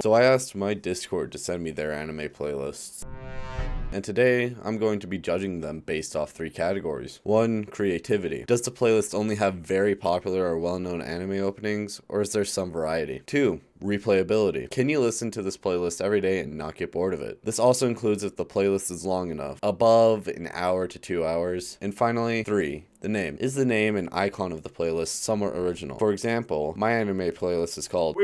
So I asked my Discord to send me their anime playlists. And today, I'm going to be judging them based off 3 categories. 1. Creativity. Does the playlist only have very popular or well-known anime openings, or is there some variety? 2. Replayability. Can you listen to this playlist every day and not get bored of it? This also includes if the playlist is long enough, above an hour to 2 hours. And finally, 3. The name. Is the name and icon of the playlist somewhat original? For example, my anime playlist is called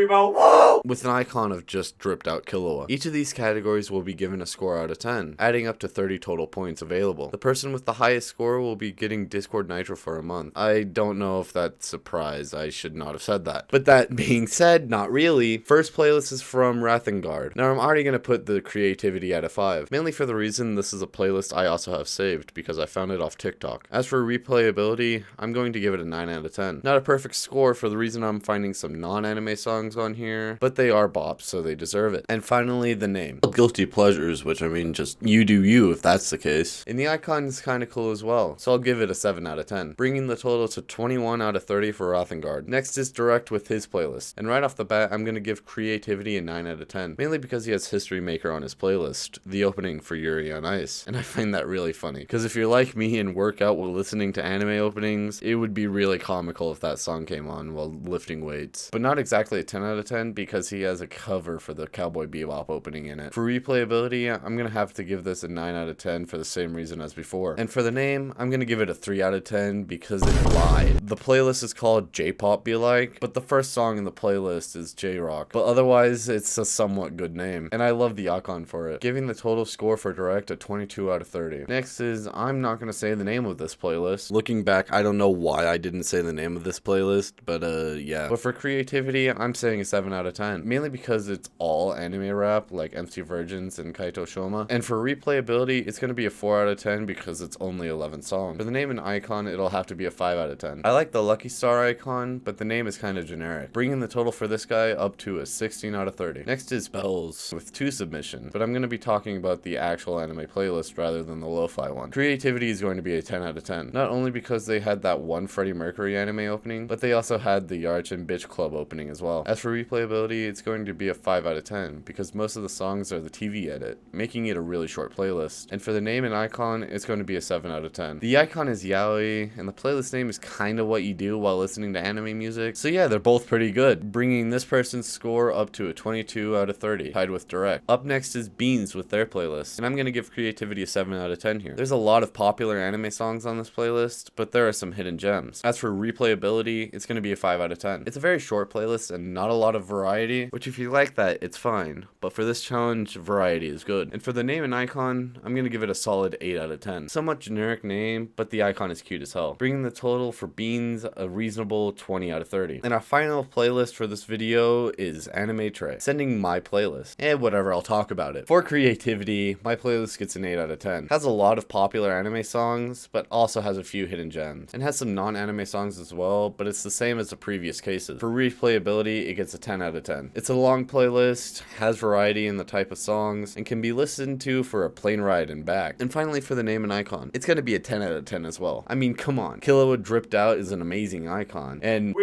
with an icon of just dripped out Killua. Each of these categories will be given a score out of 10, adding up to 30 total points available. The person with the highest score will be getting Discord Nitro for a month. I don't know if that's a prize. I should not have said that. But that being said, not really. First playlist is from Wrathgard. Now I'm already going to put the creativity at a 5, mainly for the reason this is a playlist I also have saved because I found it off TikTok. As for replayability, I'm going to give it a 9 out of 10. Not a perfect score for the reason I'm finding some non-anime songs on here, but they are bops, so they deserve it. And finally, the name. Guilty pleasures, which I mean, just you do you if that's the case. And the icon is kind of cool as well, so I'll give it a 7 out of 10, bringing the total to 21 out of 30 for Wrathgard. Next is Direct with his playlist, and right off the bat, I'm going to give creativity a 9 out of 10, mainly because he has MachinaMaker on his playlist, the opening for Yuri on Ice, and I find that really funny, because if you're like me and work out while listening to anime openings, it would be really comical if that song came on while lifting weights. But not exactly a 10 out of 10 because he has a cover for the Cowboy Bebop opening in it. For replayability, I'm going to have to give this a 9 out of 10 for the same reason as before. And for the name, I'm going to give it a 3 out of 10 because it lied. The playlist is called J-Pop Be Like, but the first song in the playlist is J-Rock. But otherwise, it's a somewhat good name, and I love the icon for it, giving the total score for Direct a 22 out of 30. Next is, I'm not going to say the name of this playlist. Looking back, I don't know why I didn't say the name of this playlist, but yeah. But for creativity, I'm saying a 7 out of 10, mainly because it's all anime rap, like MC Virgins and Kaito Shoma. And for replayability, it's going to be a 4 out of 10 because it's only 11 songs. For the name and icon, it'll have to be a 5 out of 10. I like the Lucky Star icon, but the name is kind of generic, bringing the total for this guy up to a 16 out of 30. Next is Bells, with 2 submissions, but I'm going to be talking about the actual anime playlist rather than the lo-fi one. Creativity is going to be a 10 out of 10, not only because they had that one Freddie Mercury anime opening, but they also had the Yarch and Bitch Club opening as well. As for replayability, it's going to be a 5 out of 10, because most of the songs are the TV edit, making it a really short playlist. And for the name and icon, it's going to be a 7 out of 10. The icon is yaoi, and the playlist name is kind of what you do while listening to anime music, so yeah, they're both pretty good, bringing this person's score up to a 22 out of 30, tied with Direct. Up next is Beans with their playlist, and I'm going to give creativity a 7 out of 10 here. There's a lot of popular anime songs on this playlist, but there are some hidden gems. As for replayability, it's going to be a 5 out of 10. It's a very short playlist and not a lot of variety, which if you like that, it's fine, but for this challenge, variety is good. And for the name and icon, I'm going to give it a solid 8 out of 10. Somewhat generic name, but the icon is cute as hell, bringing the total for Beans a reasonable 20 out of 30. And our final playlist for this video is Anime Tray, sending my playlist. And whatever, I'll talk about it. For creativity, my playlist gets an 8 out of 10. Has a lot of popular anime songs, but also has a few hidden gems. And has some non-anime songs as well, but it's the same as the previous cases. For replayability, it gets a 10 out of 10. It's a long playlist, has variety in the type of songs, and can be listened to for a plane ride and back. And finally, for the name and icon, it's gonna be a 10 out of 10 as well. I mean, come on. Killua Dripped Out is an amazing icon, and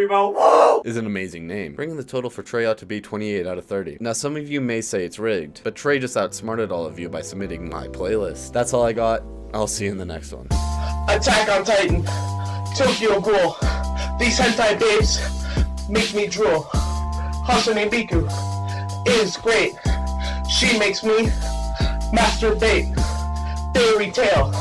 is an amazing name, bringing the total for Trey out to be 28 out of 30. Now, some of you may say it's rigged, but Trey just outsmarted all of you by submitting my playlist. That's all I got. I'll see you in the next one. Attack on Titan, Tokyo Ghoul. These hentai babes make me drool. Hatsune Miku is great. She makes me masturbate. Fairy tale.